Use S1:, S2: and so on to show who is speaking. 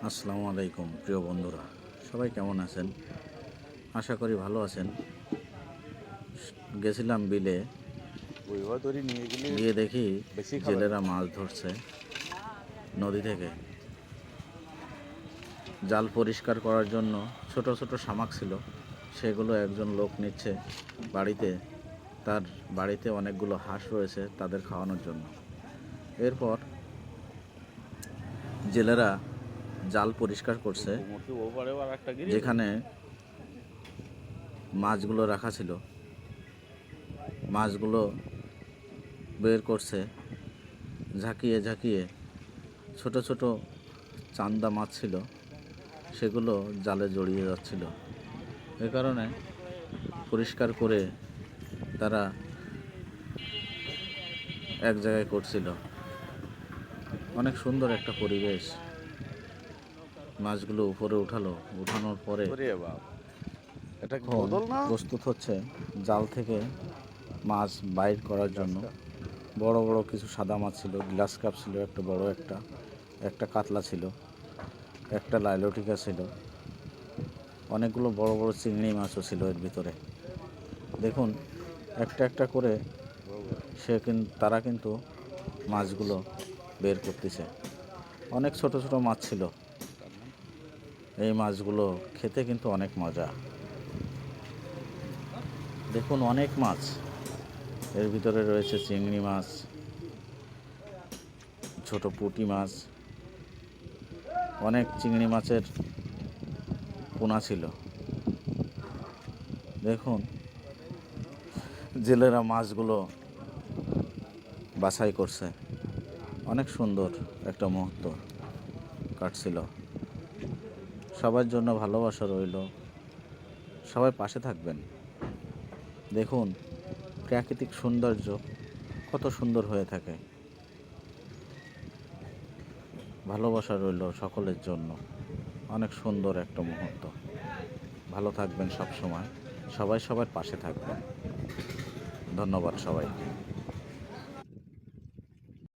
S1: আসসালামু আলাইকুম প্রিয় বন্ধুরা, সবাই কেমন আছেন? আশা করি ভালো আছেন। গেছিলাম বিলে, গিয়ে দেখি জেলেরা মাছ ধরছে নদী থেকে। জাল পরিষ্কার করার জন্য ছোট ছোট শামাক ছিল, সেগুলো একজন লোক নিচ্ছে বাড়িতে। তার বাড়িতে অনেকগুলো হাঁস রয়েছে, তাদের খাওয়ানোর জন্য। এরপর জেলেরা জাল পরিষ্কার করছে, যেখানে মাছগুলো রাখা ছিল। মাছগুলো বের করছে, ঝাঁকিয়ে ঝাঁকিয়ে। ছোট ছোট চান্দা মাছ ছিল, সেগুলো জালে জড়িয়ে যাচ্ছিল। এ কারণে পরিষ্কার করে তারা এক জায়গায় করছিল। অনেক সুন্দর একটা পরিবেশ। মাছগুলো উপরে উঠানোর পরে প্রস্তুত হচ্ছে জাল থেকে মাছ বাইর করার জন্য। বড় বড় কিছু সাদা মাছ ছিল, গ্লাস কাপ ছিল, একটা বড় একটা কাতলা ছিল, একটা লাইলটিকা ছিল, অনেকগুলো বড় বড় চিংড়ি মাছও ছিল এর ভিতরে। দেখুন, একটা একটা করে তারা কিন্তু মাছগুলো বের করতেছে। অনেক ছোট ছোট মাছ ছিল। এই মাছগুলো খেতে কিন্তু অনেক মজা। দেখুন, অনেক মাছ এর ভিতরে রয়েছে। চিংড়ি মাছ, ছোট পুঁটি মাছ, অনেক চিংড়ি মাছের পোনা ছিল। দেখুন, জেলেরা মাছগুলো বাছাই করছে। অনেক সুন্দর একটা মুহূর্ত কাটছিল। সবার জন্য ভালোবাসা রইল। সবাই পাশে থাকবেন। দেখুন, প্রাকৃতিক সৌন্দর্য কত সুন্দর হয়ে থাকে। ভালোবাসা রইল সকলের জন্য। অনেক সুন্দর একটা মুহূর্ত। ভালো থাকবেন সব সময়। সবাই সবার পাশে থাকবেন। ধন্যবাদ সবাইকে।